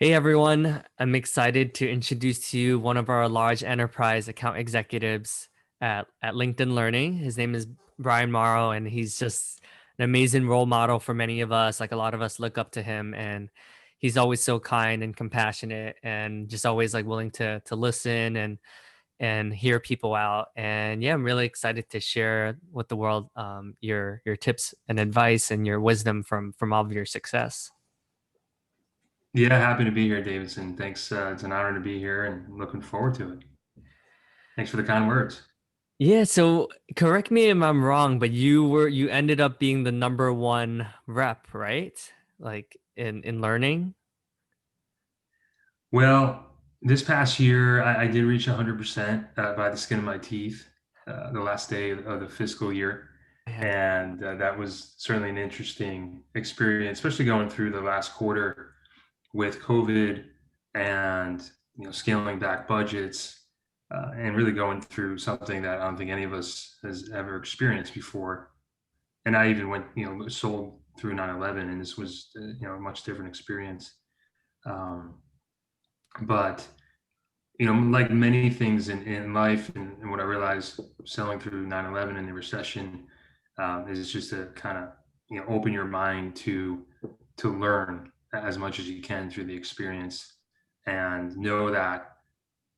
Hey everyone, I'm excited to introduce to you one of our large enterprise account executives at LinkedIn Learning. His name is Brian Morrow, and he's just an amazing role model for many of us. Like a lot of us look up to him, and he's always so kind and compassionate, and just always like willing to listen and hear people out. And yeah, I'm really excited to share with the world your tips and advice and your wisdom from all of your success. Yeah, happy to be here, Davidson. Thanks. It's an honor to be here and looking forward to it. Thanks for the kind words. Yeah, so correct me if I'm wrong, but you ended up being the number one rep, right? Like in learning. Well, this past year, I did reach 100% by the skin of my teeth, the last day of the fiscal year. Man. And that was certainly an interesting experience, especially going through the last quarter with COVID and scaling back budgets and really going through something that I don't think any of us has ever experienced before. And I even went, sold through 9/11, and this was, a much different experience. Um, but like many things in life, and what I realized selling through 9/11 and the recession is just to kind of open your mind to learn as much as you can through the experience, and know that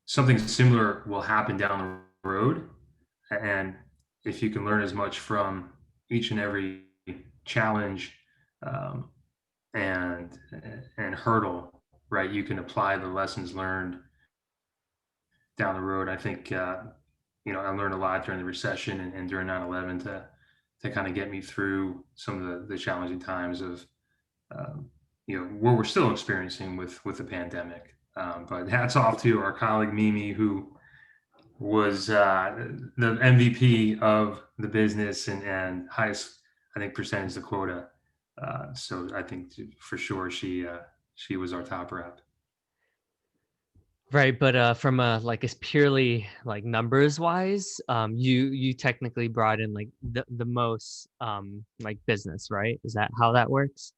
something similar will happen down the road. And if you can learn as much from each and every challenge, um, and and hurdle, right, you can apply the lessons learned down the road. I think I learned a lot during the recession and during 9/11 to kind of get me through some of the challenging times of what we're still experiencing with the pandemic. But hats off to our colleague Mimi, who was the MVP of the business and highest, I think, percentage of quota. So I think for sure she was our top rep. Right, but from a like it's purely like numbers wise, you technically brought in like the most like business, right? Is that how that works?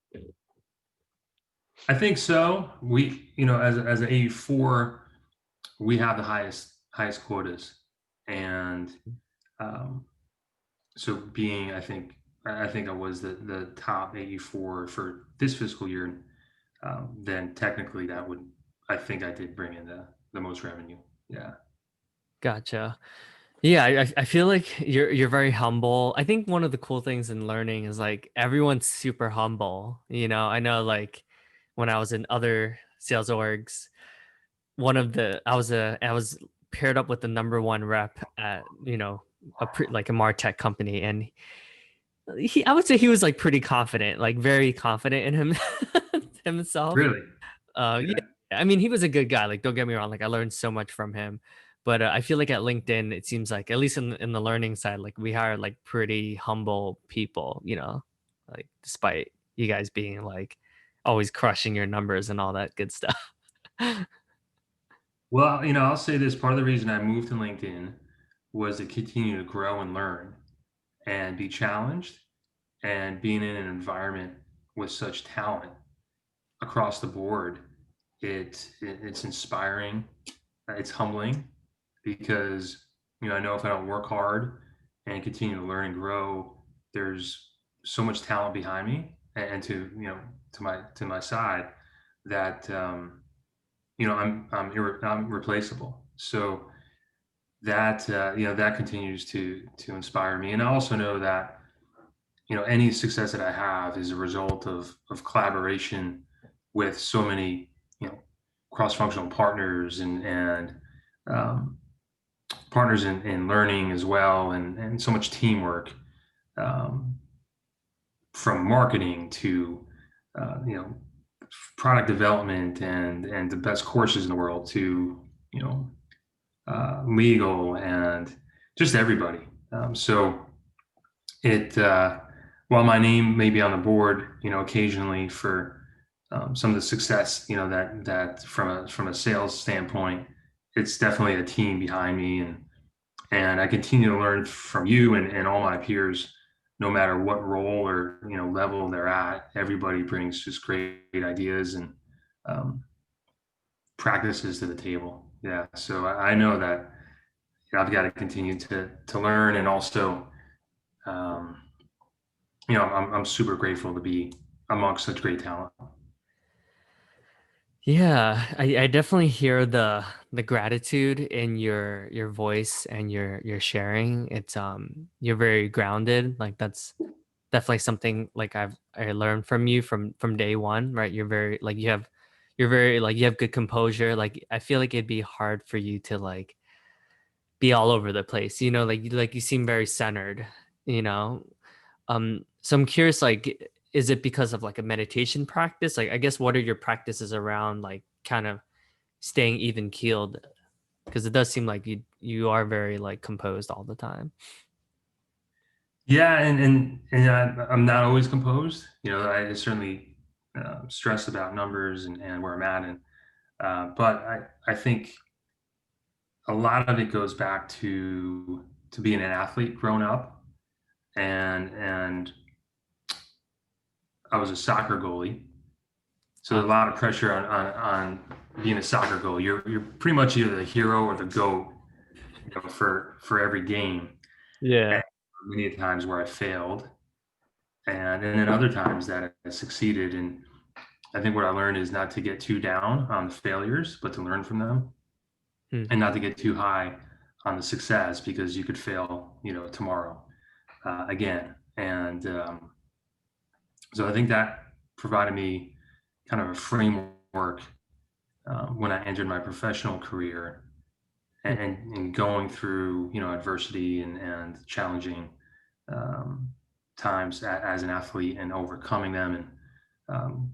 I think so. We, as an 84, we have the highest quotas, and um, so being, I think I was the top 84 for this fiscal year. Then technically that would, I think I did bring in the most revenue. Yeah. Gotcha. Yeah, I feel like you're very humble. I think one of the cool things in learning is like everyone's super humble. I know like when I was in other sales orgs, I was paired up with the number one rep at like a Martech company, and I would say he was like pretty confident, like very confident in him himself. Really? Yeah, Yeah. I mean, he was a good guy. Like, don't get me wrong. Like, I learned so much from him. But I feel like at LinkedIn, it seems like at least in the learning side, like we hire like pretty humble people. Like despite you guys being like always crushing your numbers and all that good stuff. Well, I'll say this: part of the reason I moved to LinkedIn was to continue to grow and learn and be challenged, and being in an environment with such talent across the board. It's inspiring. It's humbling because I know if I don't work hard and continue to learn and grow, there's so much talent behind me and to my side that I'm replaceable. So that continues to inspire me, and I also know that any success that I have is a result of collaboration with so many cross-functional partners and um, partners in learning as well, and so much teamwork, um, from marketing to product development and the best courses in the world to you know legal and just everybody. So it while my name may be on the board, occasionally for some of the success, that from a sales standpoint, it's definitely a team behind me, and I continue to learn from you and all my peers, no matter what role or level they're at. Everybody brings just great ideas, and um, practices to the table. Yeah, so I know that I've got to continue to learn, and also, um, I'm super grateful to be amongst such great talent. Yeah, I definitely hear the gratitude in your voice and your sharing. You're very grounded. Like that's definitely something like I learned from you from day one, right? You're very like you're very like you have good composure. Like I feel like it'd be hard for you to like be all over the place, like you seem very centered, you know. So I'm curious, like, is it because of like a meditation practice? Like, I guess what are your practices around like kind of staying even keeled? Because it does seem like you are very like composed all the time. Yeah, I'm not always composed. I certainly stress about numbers and where I'm at, and but I think a lot of it goes back to being an athlete growing up, and I was a soccer goalie, so Uh, there's a lot of pressure on being a soccer goalie. You're pretty much either the hero or the goat, for every game. And yeah. many times where I failed, and then other times that I succeeded. And I think what I learned is not to get too down on the failures, but to learn from them, Hmm. and not to get too high on the success, because you could fail, tomorrow again. And so I think that provided me kind of a framework when I entered my professional career, Hmm. and going through, adversity and challenging um, times as an athlete, and overcoming them, um,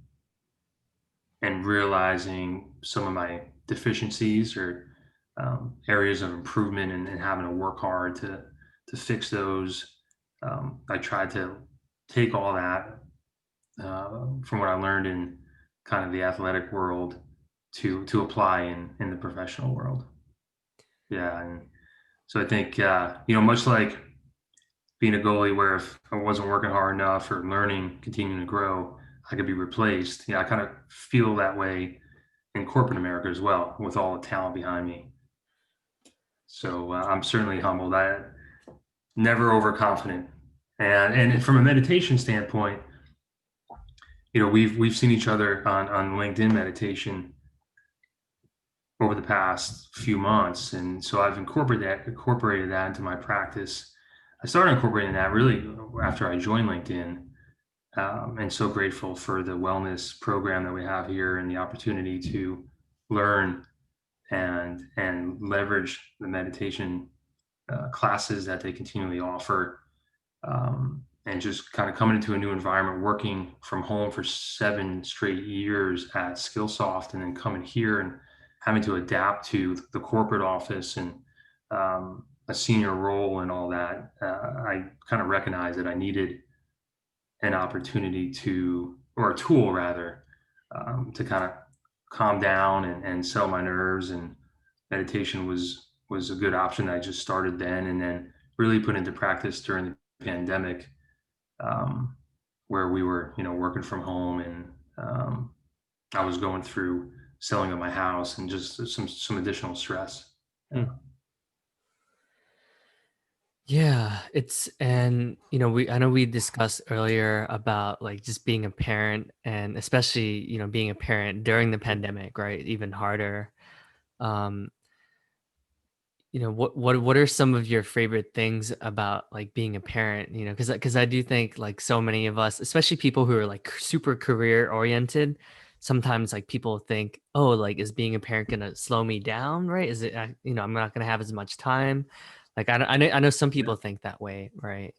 and realizing some of my deficiencies, or areas of improvement, and having to work hard to fix those. I tried to take all that from what I learned in kind of the athletic world to apply in the professional world. Yeah, and so I think much like being a goalie, where if I wasn't working hard enough or learning, continuing to grow, I could be replaced. I kind of feel that way in corporate America as well, with all the talent behind me. So I'm certainly humbled. I never overconfident, and from a meditation standpoint, we've seen each other on LinkedIn meditation over the past few months, and so I've incorporated that into my practice. I started incorporating that really after I joined LinkedIn, and so grateful for the wellness program that we have here, and the opportunity to learn and leverage the meditation classes that they continually offer, and just kind of coming into a new environment, working from home for 7 straight years at Skillsoft, and then coming here and having to adapt to the corporate office, and a senior role and all that. I kind of recognized that I needed an opportunity or a tool rather, to kind of calm down and settle my nerves. And meditation was a good option. I just started then, and then really put into practice during the pandemic, um, where we were, working from home, and I was going through selling of my house, and just some additional stress. Yeah. Hmm. Yeah, it's and we I know we discussed earlier about like just being a parent and especially, being a parent during the pandemic, right? Even harder. Um, what are some of your favorite things about like being a parent, because I do think like so many of us, especially people who are like super career oriented, sometimes like people think, oh, like is being a parent gonna slow me down, right? Is it I'm not gonna have as much time. Like I know some people think that way, right?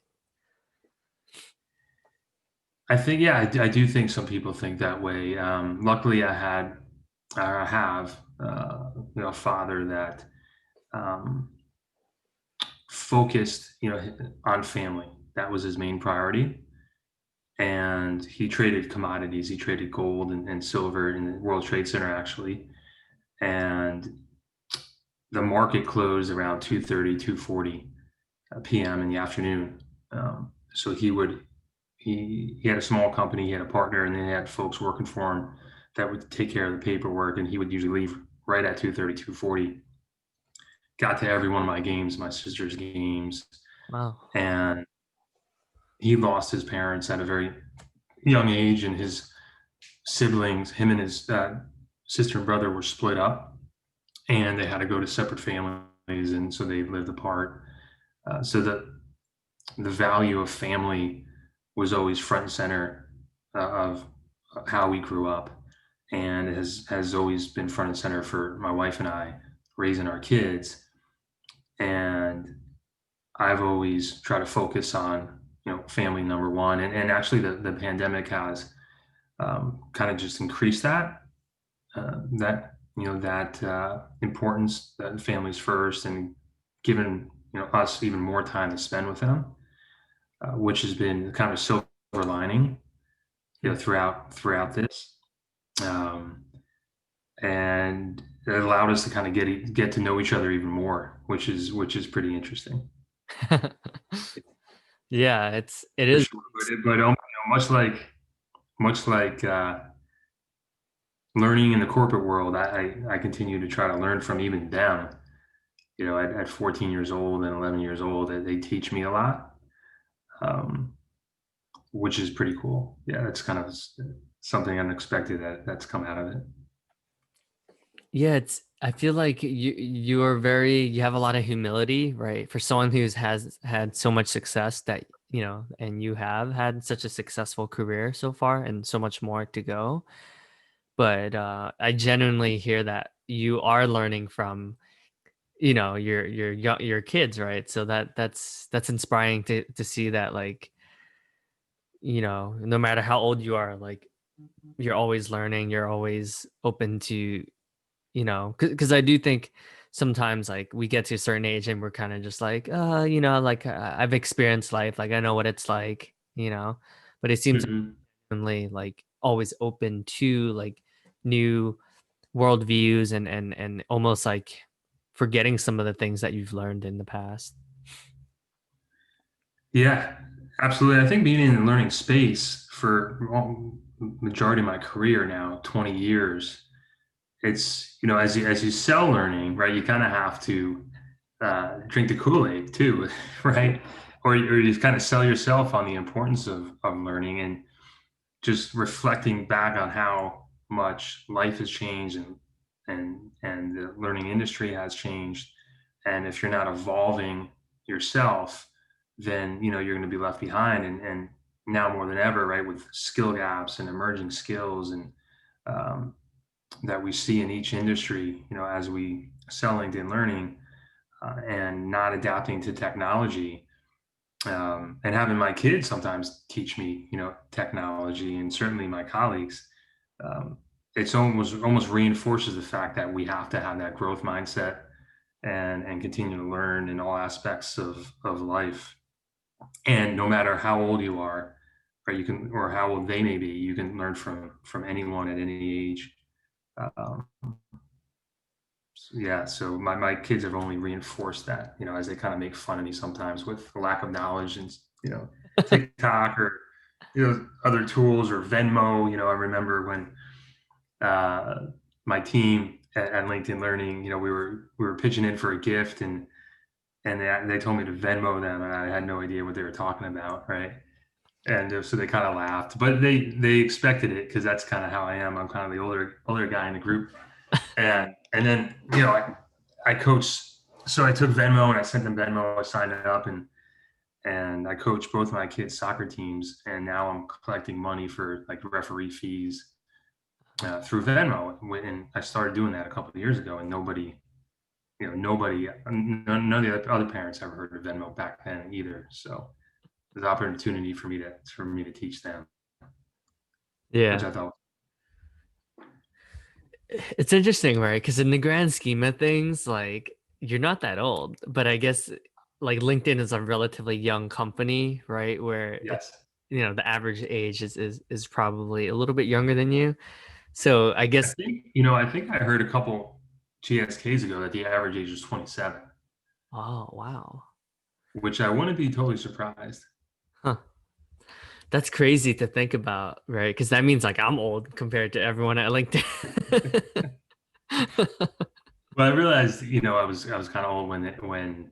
I think, yeah, I do think some people think that way. Luckily, I have, a father that um, focused, on family. That was his main priority, and he traded commodities. He traded gold and silver in the World Trade Center, actually, and the market closed around 2:30, 2:40 p.m. in the afternoon. So he had a small company, he had a partner, and then he had folks working for him that would take care of the paperwork, and he would usually leave. right at 230, 240. Got to every one of my games, my sister's games, Wow. and he lost his parents at a very young age, and his siblings, him and his sister and brother, were split up, and they had to go to separate families, and so they lived apart. So the value of family was always front and center of how we grew up, and it has always been front and center for my wife and I raising our kids. And I've always tried to focus on family number one, and actually the pandemic has kind of just increased that importance that families first, and given us even more time to spend with them, which has been kind of a silver lining Hmm. throughout this, um, and it allowed us to kind of get to know each other even more, which is pretty interesting Yeah, it for is. sure. Much like learning in the corporate world, I continue to try to learn from even them. At 14 years old and 11 years old, they teach me a lot, um, which is pretty cool. Yeah, that's kind of something unexpected that's come out of it. Yeah, it's I feel like you have a lot of humility, right? For someone who's has had so much success that, and you have had such a successful career so far and so much more to go. But I genuinely hear that you are learning from, your kids, right? So that's inspiring to see that, like, no matter how old you are, like, you're always learning, you're always open to, because I do think sometimes, like, we get to a certain age and we're kind of just like, like, I've experienced life, like, I know what it's like, but it seems Hmm. only like always open to, like, new worldviews, and almost like forgetting some of the things that you've learned in the past. Yeah, absolutely. I think being in the learning space for majority of my career now, 20 years, it's as you sell learning, right? You kind of have to drink the Kool-Aid too, right? Or you kind of sell yourself on the importance of learning, and just reflecting back on how much life has changed, and the learning industry has changed. And if you're not evolving yourself, then you're going to be left behind. And now more than ever, right, with skill gaps and emerging skills, and um, that we see in each industry, as we sell LinkedIn learning, and not adapting to technology, and having my kids sometimes teach me, technology, and certainly my colleagues. Um, it's almost reinforces the fact that we have to have that growth mindset, and continue to learn in all aspects of life. And no matter how old you are, or how old they may be, you can learn from anyone at any age. Um, yeah, so my kids have only reinforced that, as they kind of make fun of me sometimes with the lack of knowledge, and TikTok, or other tools, or Venmo. I remember when uh, my team at LinkedIn Learning, we were pitching in for a gift, and they told me to Venmo them, and I had no idea what they were talking about, right? And so they kind of laughed, but they expected it, because that's kind of how I am. I'm kind of the older guy in the group, and then I coach. So I took Venmo and I sent them Venmo. I signed up, and I coach both my kids' soccer teams, and now I'm collecting money for like referee fees through Venmo. And I started doing that a couple of years ago, and none of the other parents ever heard of Venmo back then either. So there's an opportunity for me to teach them, which Yeah. I thought. It's interesting, right? Because in the grand scheme of things, like, you're not that old, but I guess, like, LinkedIn is a relatively young company, right? Where Yes. the average age is probably a little bit younger than you. So I I guess, think, I think I heard a couple GSKs ago that the average age was 27, oh wow, which I wouldn't be totally surprised. huh? That's crazy to think about, right? Because that means, like, I'm old compared to everyone at LinkedIn. Well, I realized, I was kind of old when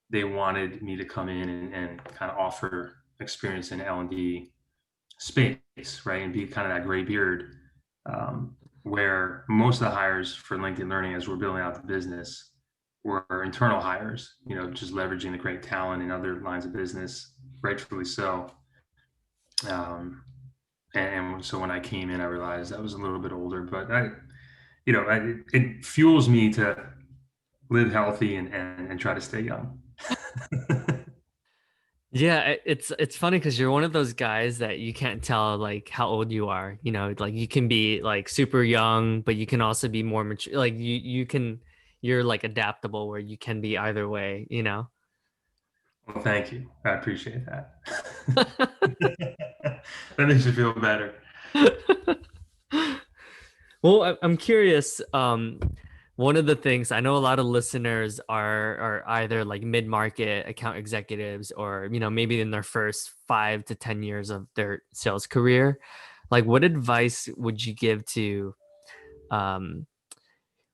they wanted me to come in and kind of offer experience in L&D space, right? And be kind of that gray beard, where most of the hires for LinkedIn Learning as we're building out the business were internal hires, just leveraging the great talent in other lines of business, rightfully so. Um, and so when I came in, I realized I was a little bit older, but it fuels me to live healthy and try to stay young. Yeah, it's funny because you're one of those guys that you can't tell like how old you are. You know, like you can be like super young, but you can also be more mature. Like you're like adaptable where you can be either way. You know. Well, thank you. I appreciate that. That makes me feel better. Well, I'm curious. One of the things I know a lot of listeners are either like mid-market account executives or maybe in their first 5 to 10 years of their sales career. Like, what advice would you give to um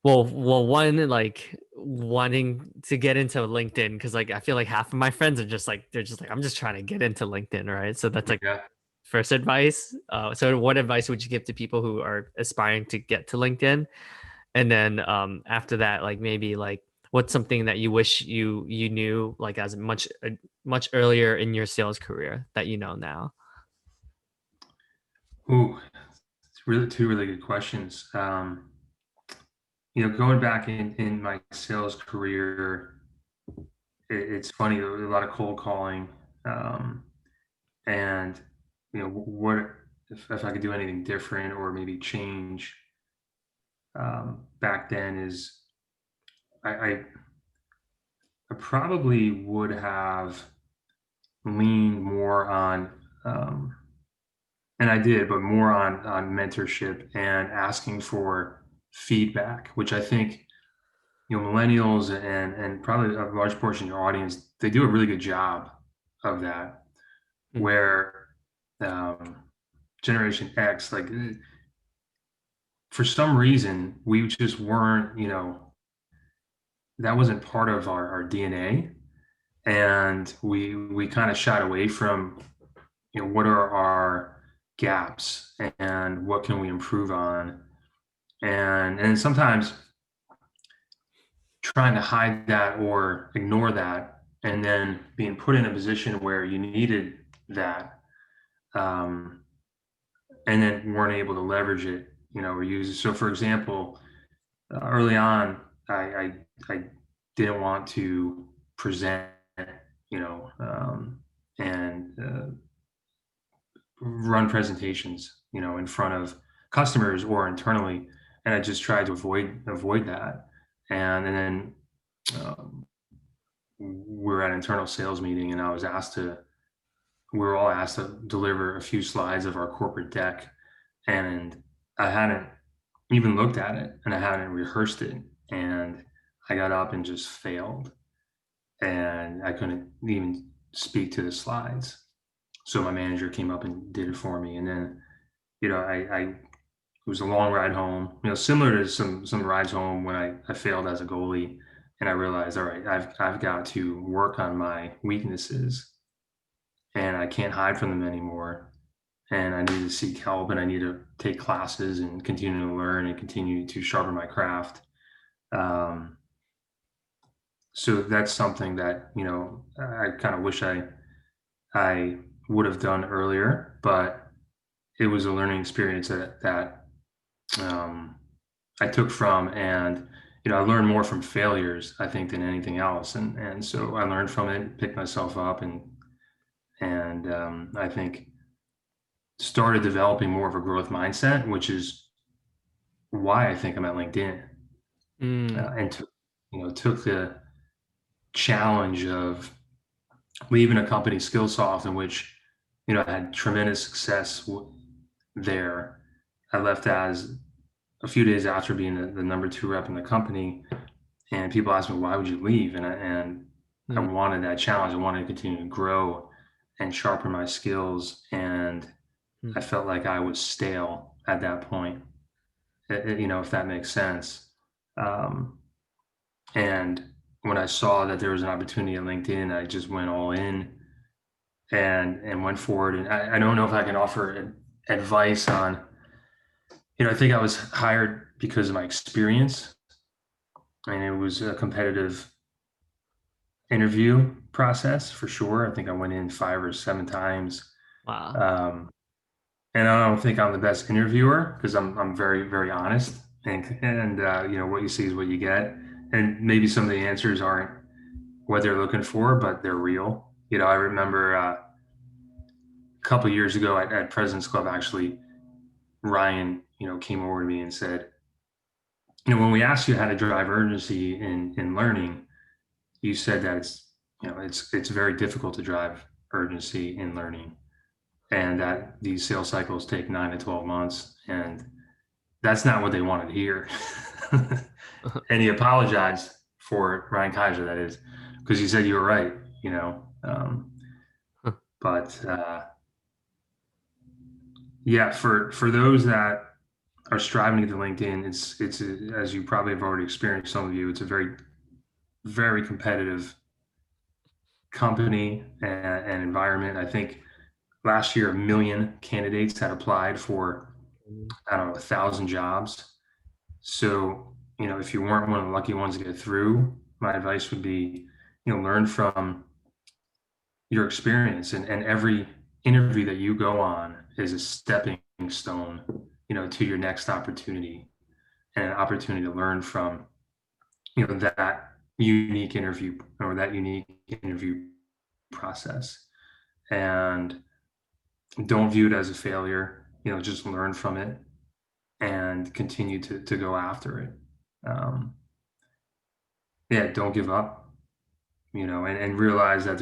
one like wanting to get into LinkedIn because like I feel like half of my friends are just like they're just like I'm just trying to get into LinkedIn, right? So that's like Yeah. first advice. So what advice would you give to people who are aspiring to get to LinkedIn? And then after that, like maybe like what's something that you wish you knew like as much earlier in your sales career that you know now? Ooh, it's really two really good questions. Going back in my sales career, it's funny. There was a lot of cold calling, and what if I could do anything different or maybe change back then is I probably would have leaned more on, and I did, but more on mentorship and asking for feedback, which I think millennials and probably a large portion of your audience, they do a really good job of that. Mm, Where um, Generation X, like for some reason, we just weren't, that wasn't part of our DNA, and we kind of shied away from what are our gaps and what can we improve on, and sometimes trying to hide that or ignore that and then being put in a position where you needed that, um, and then weren't able to leverage it, or use it. So for example, early on, I didn't want to present, you know and run presentations, in front of customers or internally, and I just tried to avoid that. And then um, we're at an internal sales meeting, and we were all asked to deliver a few slides of our corporate deck, and I hadn't even looked at it, and I hadn't rehearsed it, and I got up and just failed, and I couldn't even speak to the slides. So my manager came up and did it for me, and then I it was a long ride home, similar to some rides home when I failed as a goalie, and I realized, all right, I've got to work on my weaknesses, and I can't hide from them anymore. And I need to seek help, and I need to take classes and continue to learn and continue to sharpen my craft. Um, so that's something that I kind of wish I would have done earlier, but it was a learning experience that um, I took from, and I learned more from failures, I think, than anything else, and so I learned from it, picked myself up, and I think started developing more of a growth mindset, which is why I think I'm at LinkedIn, mm, and took the challenge of leaving a company, Skillsoft, in which I had tremendous success there. I left as a few days after being the number two rep in the company, and people asked me why would you leave, and I mm, wanted that challenge. I wanted to continue to grow and sharpen my skills, and mm. I felt like I was stale at that point. if that makes sense. Um, and when I saw that there was an opportunity at LinkedIn, I just went all in and went forward. And I don't know if I can offer advice on, I think I was hired because of my experience, and it was a competitive interview process for sure. I think I went in 5 or 7 times. Wow. Um, and I don't think I'm the best interviewer because I'm very, very honest, and what you see is what you get. And maybe some of the answers aren't what they're looking for, but they're real. I remember a couple of years ago at President's Club, actually, Ryan, came over to me and said, when we asked you how to drive urgency in learning, you said that it's very difficult to drive urgency in learning, and that these sales cycles take 9 to 12 months, and that's not what they wanted to hear. And he apologized for it, Ryan Kaiser, that is, because he said you were right, you know. But yeah, for those that are striving to get to LinkedIn, as you probably have already experienced, some of you, it's a very, very competitive company and environment. I think last year, 1 million candidates had applied for, I don't know, 1,000 jobs. So, if you weren't one of the lucky ones to get through, my advice would be, learn from your experience, and every interview that you go on is a stepping stone, to your next opportunity, and an opportunity to learn from, that unique interview process. And don't view it as a failure, just learn from it and continue to go after it. Um, yeah, don't give up, and realize that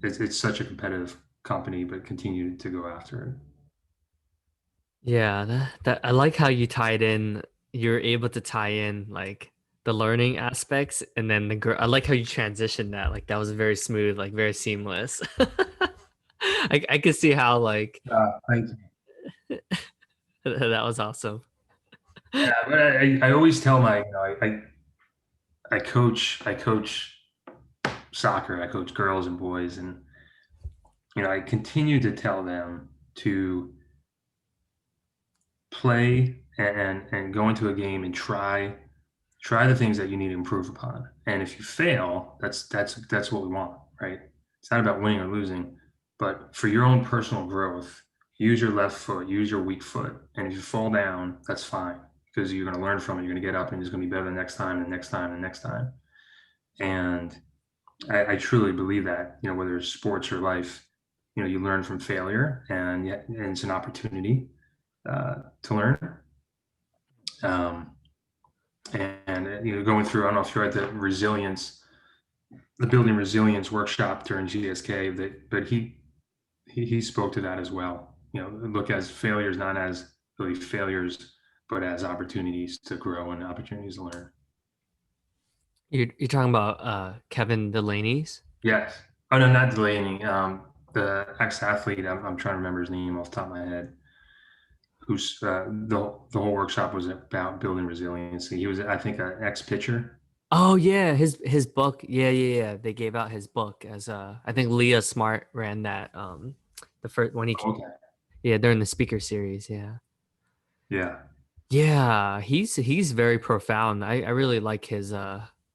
it's such a competitive company, but continue to go after it. Yeah, that I like how you tied in. You're able to tie in like the learning aspects, and then I like how you transitioned that. Like that was very smooth, like very seamless. I could see how like Thank you. that was awesome. Yeah, but I always tell I coach soccer, I coach girls and boys, and I continue to tell them to play and go into a game and try the things that you need to improve upon. And if you fail, that's what we want, right? It's not about winning or losing, but for your own personal growth, use your left foot, use your weak foot. And if you fall down, that's fine, because you're going to learn from it. You're going to get up and it's going to be better the next time, the next time, the next time. And I truly believe that, whether it's sports or life, you learn from failure, and it's an opportunity to learn. Um, and going through, I don't know if you're at the building resilience workshop during GSK, but he spoke to that as well. Look as failures not as really failures, but as opportunities to grow and opportunities to learn. You're talking about Kevin Delaney's? Yes. Oh no, not Delaney. The ex-athlete. I'm trying to remember his name off the top of my head. Who's the whole workshop was about building resiliency. He was, I think, an ex-pitcher. Oh yeah, his book. Yeah. They gave out his book as I think Leah Smart ran that the first when he Okay. yeah, during the speaker series, yeah. Yeah. Yeah, he's very profound. I really like his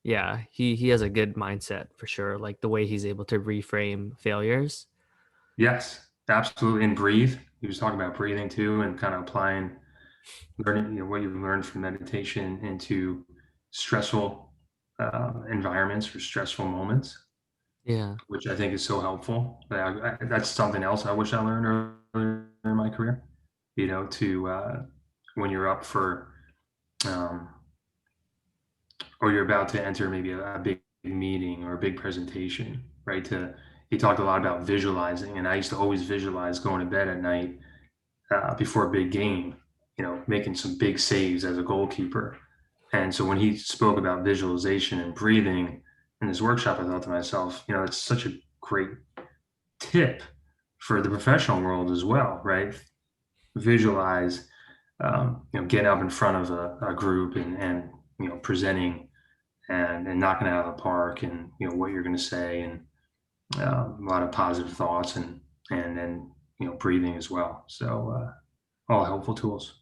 yeah, he has a good mindset for sure, like the way he's able to reframe failures. Yes. Absolutely. And breathe. He was talking about breathing too, and kind of applying learning, what you learned from meditation into stressful environments or stressful moments, Yeah. which I think is so helpful. That's something else I wish I learned earlier in my career. To when you're up for um, or you're about to enter maybe a big meeting or a big presentation, right? He talked a lot about visualizing, and I used to always visualize going to bed at night before a big game, making some big saves as a goalkeeper. And so when he spoke about visualization and breathing in this workshop, I thought to myself, it's such a great tip for the professional world as well, right? Visualize getting up in front of a group and presenting and knocking it out of the park, and what you're going to say, and a lot of positive thoughts, and then breathing as well. So all helpful tools.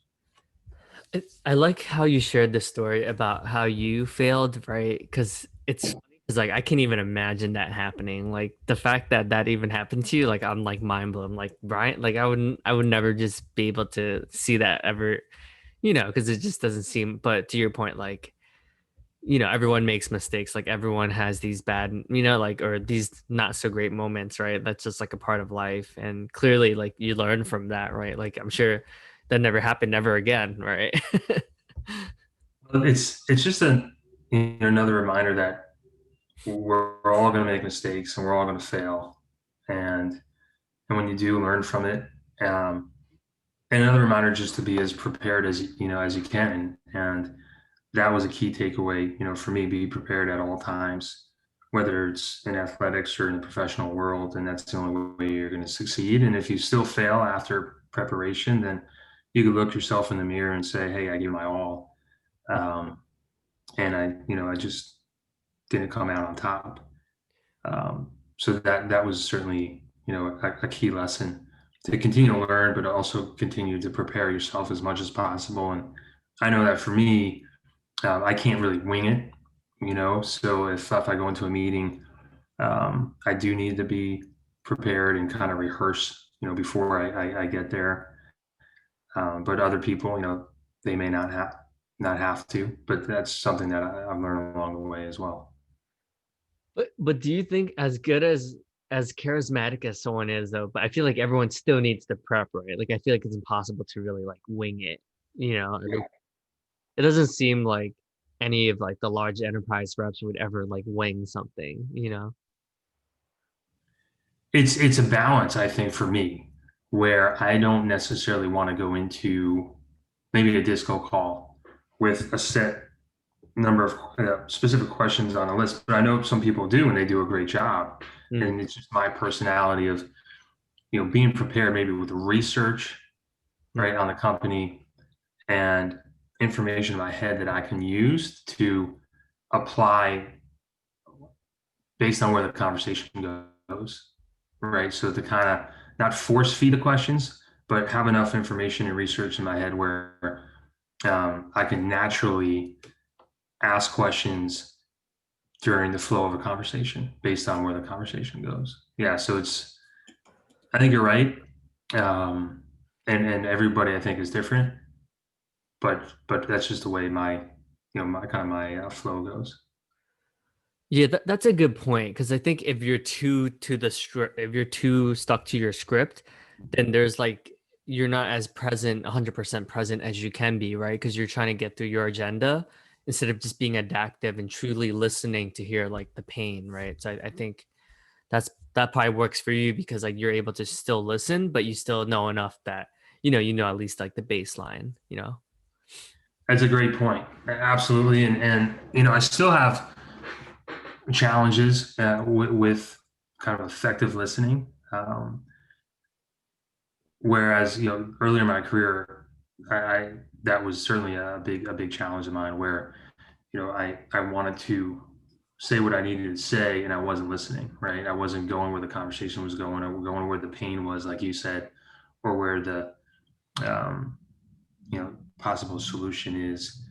I like how you shared the story about how you failed, right? Because it's funny, because like I can't even imagine that happening. Like the fact that that even happened to you, like I'm like mind blown. Like Brian, like I would never just be able to see that ever, because it just doesn't seem. But to your point, like everyone makes mistakes. Like everyone has these bad, like or these not so great moments, right? That's just like a part of life, and clearly, like you learn from that, right? Like I'm sure that never happened ever again, right? It's just another reminder that we're all going to make mistakes and we're all going to fail, and when you do, learn from it. Um, and another reminder just to be as prepared as as you can, and that was a key takeaway, for me. Be prepared at all times, whether it's in athletics or in the professional world, and that's the only way you're going to succeed. And if you still fail after preparation, then you could look yourself in the mirror and say, "Hey, I gave my all." Um, and I just didn't come out on top. So that was certainly, a key lesson to continue to learn, but also continue to prepare yourself as much as possible. And I know that for me, I can't really wing it, So if I go into a meeting, I do need to be prepared and kind of rehearse, before I get there. But other people, they may not have to, but that's something that I've learned along the way as well. But do you think as good as charismatic as someone is though, but I feel like everyone still needs to prep, right? Like I feel like it's impossible to really like wing it, Like, it doesn't seem like any of like the large enterprise reps would ever like wing something. It's a balance, I think, for me, where I don't necessarily want to go into maybe a disco call with a set number of specific questions on a list, but I know some people do, and they do a great job. Mm, And it's just my personality of being prepared, maybe with research, mm. right, on the company, and information in my head that I can use to apply based on where the conversation goes, right? So to kind of not force feed the questions, but have enough information and research in my head where I can naturally ask questions during the flow of a conversation based on where the conversation goes. Yeah, so I think you're right. And everybody I think is different, but that's just the way my kind of my flow goes. Yeah, that's a good point because I think if you're too to the script, if you're too stuck to your script, then there's like you're not as present, 100% present as you can be, right? Because you're trying to get through your agenda instead of just being adaptive and truly listening to hear like the pain, right? So I think that probably works for you because like you're able to still listen, but you still know enough that at least like the baseline. That's a great point. Absolutely, and I still have challenges with kind of effective listening. Whereas earlier in my career, I that was certainly a big challenge of mine where I wanted to say what I needed to say and I wasn't listening, right? I wasn't going where the conversation was going or going where the pain was, like you said, or where the um, possible solution is,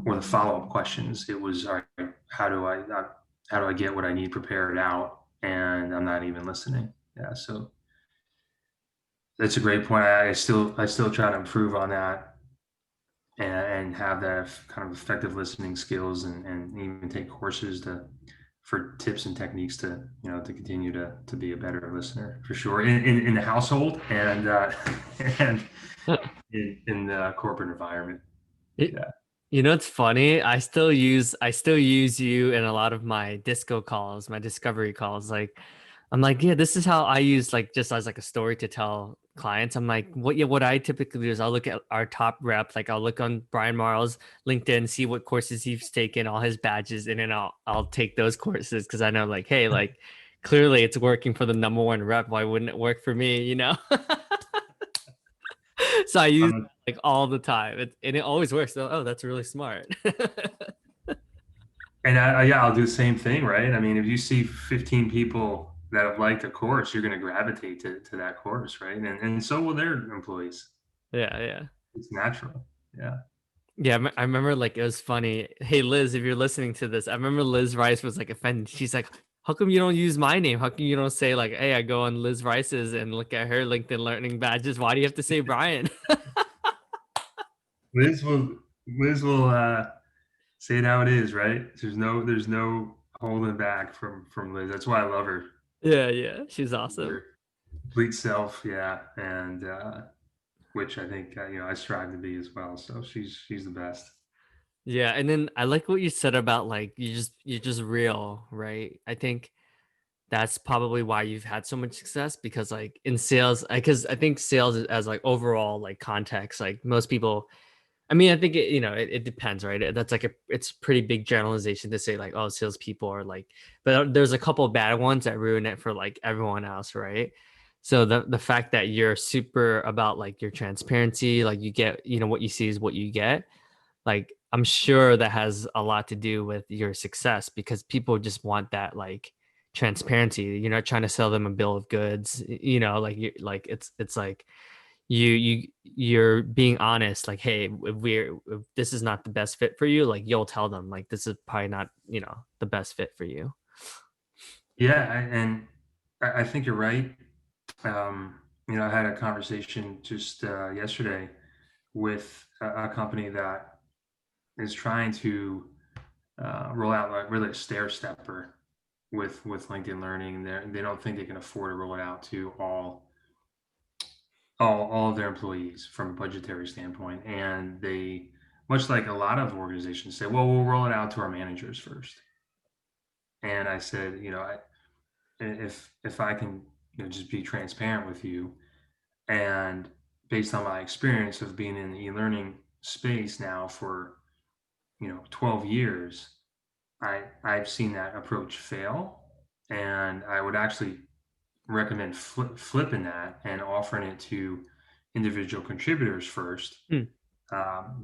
or the follow-up questions. It was, all right, how do I get what I need prepared out, and I'm not even listening. Yeah, so that's a great point. I still try to improve on that, and have that kind of effective listening skills, and even take courses for tips and techniques to continue to be a better listener for sure in the household, and in the corporate environment. It, Yeah. it's funny. I still use you in a lot of my disco calls, my discovery calls. Like I'm like, yeah, this is how I use like just as like a story to tell clients. I'm like, what I typically do is I'll look at our top rep, like I'll look on Brian Morrow's LinkedIn, see what courses he's taken, all his badges, and then I'll take those courses because I know like, hey, like clearly it's working for the number one rep. Why wouldn't it work for me? So I use. like all the time. And it always works. So, oh, that's really smart. And yeah, I'll do the same thing, right? I mean, if you see 15 people that have liked a course, you're going to gravitate to that course, right? And so will their employees. Yeah, yeah. It's natural. Yeah. Yeah, I remember like it was funny. Hey Liz, if you're listening to this, I remember Liz Rice was like offended. She's like, "How come you don't use my name? How come you don't say like, hey, I go on Liz Rice's and look at her LinkedIn learning badges? Why do you have to say Brian?" Liz will say it how it is, right? There's no holding back from Liz. That's why I love her. Yeah, yeah, she's She's awesome. her complete self, yeah, and which I think I strive to be as well. So she's the best. Yeah, and then I like what you said about like you're just real, right? I think that's probably why you've had so much success because like in sales, because I think sales as like overall like context, like most people I mean, I think it depends, right? That's like it's pretty big generalization to say like, oh, salespeople are like, but there's a couple of bad ones that ruin it for like everyone else, right? So the fact that you're super about like your transparency, like you get, what you see is what you get. Like I'm sure that has a lot to do with your success because people just want that like transparency. You're not trying to sell them a bill of goods, like you like it's like you're being honest like hey if this is not the best fit for you like you'll tell them like this is probably not the best fit for you. Yeah, and I think you're right. I had a conversation just yesterday with a company that is trying to roll out like really a stair stepper with LinkedIn Learning. They don't think they can afford to roll it out to all of their employees from a budgetary standpoint, and they much like a lot of organizations say, well, we'll roll it out to our managers first. And I said, if I can just be transparent with you, and based on my experience of being in the e-learning space now for 12 years, I've seen that approach fail, and I would actually recommend flipping that and offering it to individual contributors first. Hmm.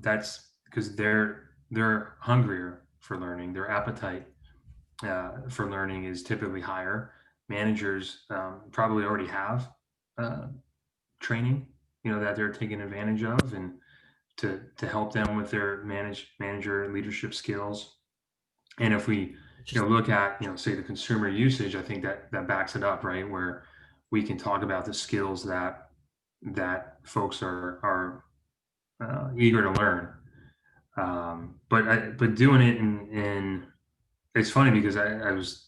That's because they're hungrier for learning. Their appetite for learning is typically higher. Managers probably already have uh, training, that they're taking advantage of, and to help them with their manager leadership skills. And if we Interesting. look at say the consumer usage, I think that backs it up, right? Where we can talk about the skills that folks are eager to learn. But doing it in it's funny because I was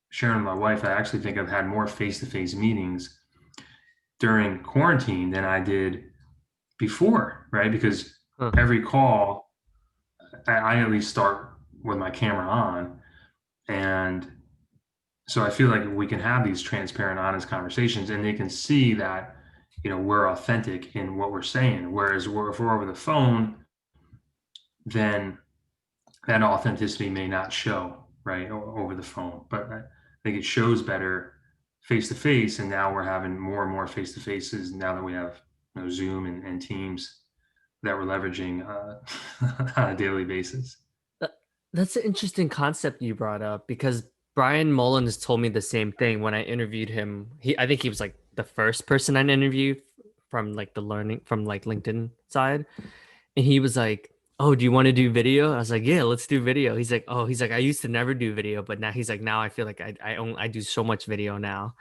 sharing with my wife. I actually think I've had more face to face meetings during quarantine than I did before, right? Because Huh. every call, I at least start with my camera on, and so I feel like we can have these transparent, honest conversations, and they can see that we're authentic in what we're saying. Whereas if we're over the phone, then that authenticity may not show right over the phone. But I think it shows better face to face, and now we're having more and more face to faces now that we have Zoom and Teams that we're leveraging on a daily basis. That- that's an interesting concept you brought up because Brian Mullins told me the same thing when I interviewed him. I think he was like the first person I interviewed from like the learning from like LinkedIn side. And he was like, "Oh, do you want to do video?" I was like, "Yeah, let's do video." He's like, "I used to never do video, but now he's like, now I feel like I do so much video now."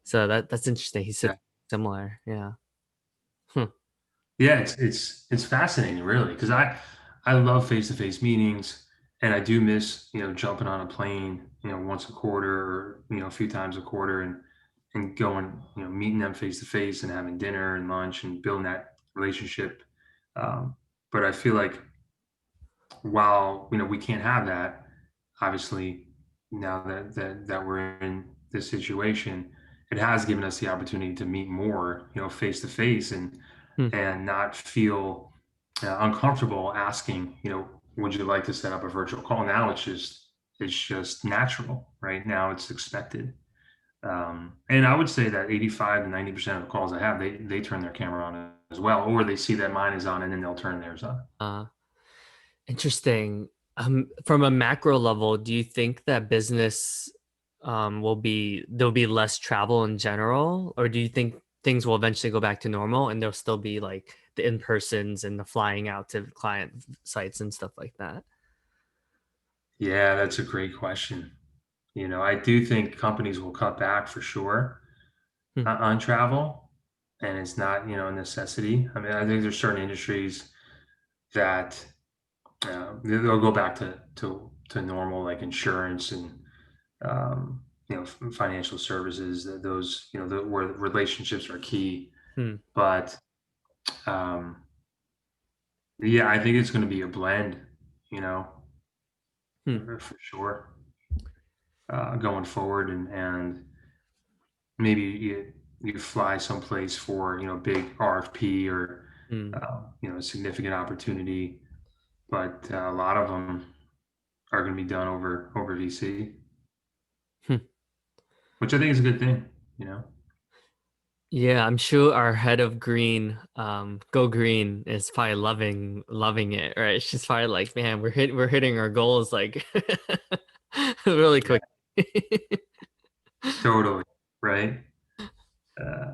So that's interesting. He said Yeah. similar. Yeah. Hmm. Yeah, it's fascinating, really, because I love face to face meetings, and I do miss jumping on a plane once a quarter, or a few times a quarter, and going meeting them face to face and having dinner and lunch and building that relationship. Um, but I feel like while we can't have that, obviously now that we're in this situation, it has given us the opportunity to meet more face to face, Hmm. and not feel uncomfortable asking, would you like to set up a virtual call? Now it's just natural, right? Now it's expected. And I would say that 85 to 90% of the calls I have, they turn their camera on as well, or they see that mine is on and then they'll turn theirs on. Uh, Interesting. From a macro level, do you think that business there'll be less travel in general, or do you think things will eventually go back to normal and there'll still be like the in-persons and the flying out to client sites and stuff like that? Yeah, that's a great question. I do think companies will cut back for sure Hmm, on travel, and it's not, a necessity. I mean, I think there's certain industries that they'll go back to normal, like insurance and financial services. Those, where relationships are key. hmm, But um, yeah, I think it's going to be a blend. You know, hmm, for sure, going forward, and maybe you fly someplace for big RFP or hmm, a significant opportunity, but a lot of them are going to be done over VC, hmm. which I think is a good thing. You know. Yeah, I'm sure our head of green, Go Green, is probably loving it, right? She's probably like, man, we're hitting our goals like really Yeah, quick. totally. Right.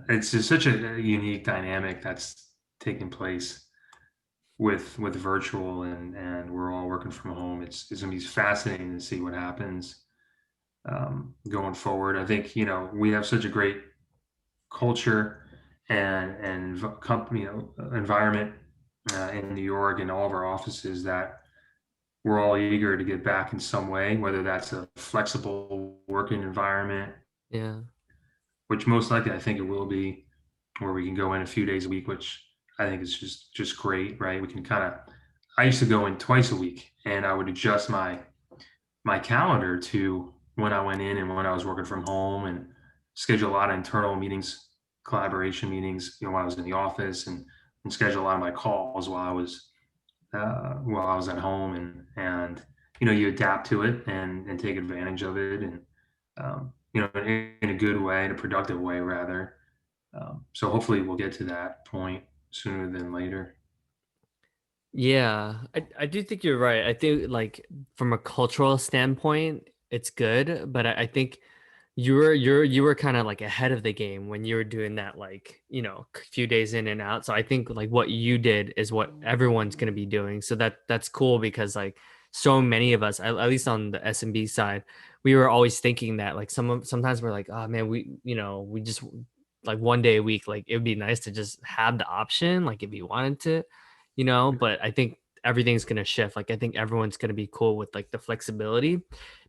It's just such a unique dynamic that's taking place with virtual, and we're all working from home. It's going to be fascinating to see what happens going forward. I think we have such a great culture and company environment in New York and all of our offices that we're all eager to get back in some way, whether that's a flexible working environment, Yeah, which most likely I think it will be, where we can go in a few days a week, which I think is just great, right? We can kind of. I used to go in twice a week, and I would adjust my calendar to when I went in and when I was working from home, and schedule a lot of internal meetings, collaboration meetings, while I was in the office, and schedule a lot of my calls while I was at home, and you adapt to it and take advantage of it, and in a good way, in a productive way, rather. So hopefully we'll get to that point sooner than later. yeah, I do think you're right. I think like from a cultural standpoint, it's good, but I think you were kind of like ahead of the game when you were doing that, like, few days in and out. So I think like what you did is what everyone's going to be doing. So that's cool because like so many of us, at least on the SMB side, we were always thinking that like sometimes we're like, oh man, we just like one day a week, like it would be nice to just have the option, like if you wanted to, but I think everything's going to shift. Like I think everyone's going to be cool with like the flexibility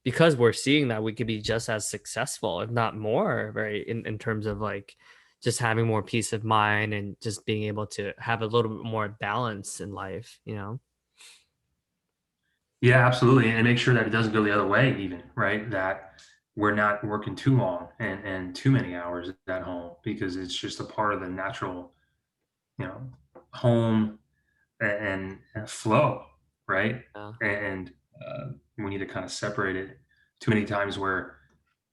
because we're seeing that we could be just as successful, if not more, right? In terms of like just having more peace of mind and just being able to have a little bit more balance in life. Yeah, absolutely, and make sure that it doesn't go the other way, even, right? That we're not working too long and too many hours at home, because it's just a part of the natural, you know, home and flow, right? Yeah. And we need to kind of separate it. Too many times where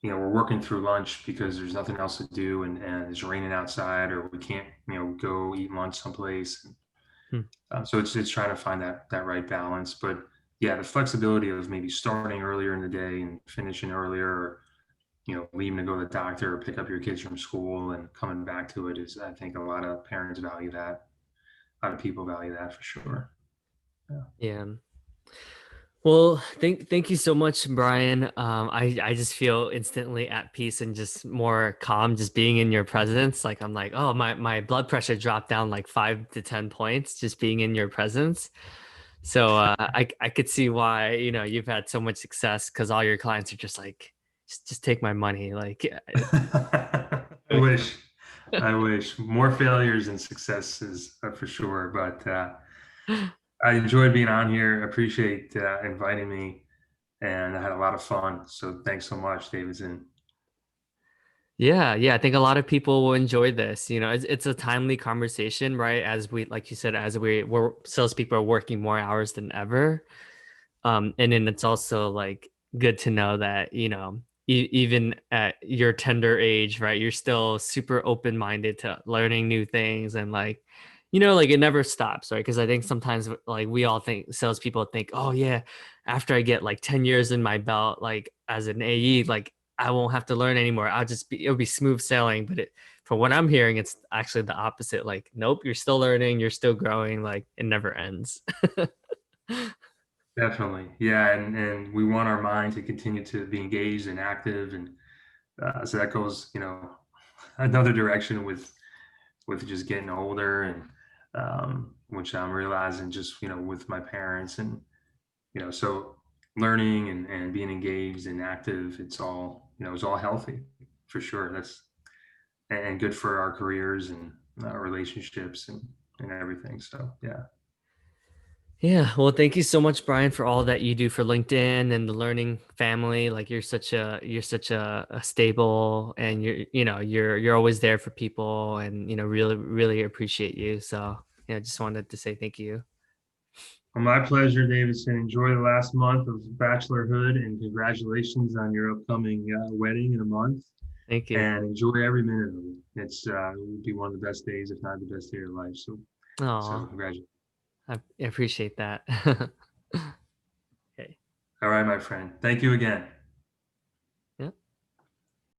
we're working through lunch because there's nothing else to do, and it's raining outside, or we can't go eat lunch someplace. Hmm. So it's trying to find that right balance. But yeah, the flexibility of maybe starting earlier in the day and finishing earlier, or leaving to go to the doctor or pick up your kids from school and coming back to it, is, I think, a lot of parents value that. A lot of people value that for sure. Yeah. Yeah. Well, thank you so much, Brian. I just feel instantly at peace and just more calm just being in your presence. Like I'm like, oh, my blood pressure dropped down like 5 to 10 points just being in your presence. So I could see why you've had so much success because all your clients are just like, just take my money. Like, I wish. I wish more failures and successes, for sure. But I enjoyed being on here. Appreciate inviting me, and I had a lot of fun. So thanks so much, Davidson. yeah, yeah. I think a lot of people will enjoy this. It's a timely conversation, right? As we, like you said, we're salespeople are working more hours than ever. And then it's also like good to know that, even at your tender age, right? You're still super open minded to learning new things and like, like it never stops, right? Because I think sometimes like we all think salespeople think, oh yeah, after I get like 10 years in my belt, like as an AE, like I won't have to learn anymore. It'll be smooth sailing. But from what I'm hearing, it's actually the opposite. Like, nope, you're still learning, you're still growing, like it never ends. Definitely. Yeah, and we want our mind to continue to be engaged and active, and so that goes, another direction with just getting older, and which I'm realizing just, with my parents, and so learning and being engaged and active, it's all healthy for sure. That's and good for our careers and relationships and everything. So yeah. Yeah, well, thank you so much, Brian, for all that you do for LinkedIn and the learning family. Like you're such a stable, and you're always there for people, and really appreciate you. So yeah, just wanted to say thank you. Well, my pleasure, Davidson. Enjoy the last month of bachelorhood, and congratulations on your upcoming wedding in a month. Thank you. And enjoy every minute of it. It will be one of the best days, if not the best day of your life. So Oh, congratulations. I appreciate that. Okay. All right, my friend. Thank you again.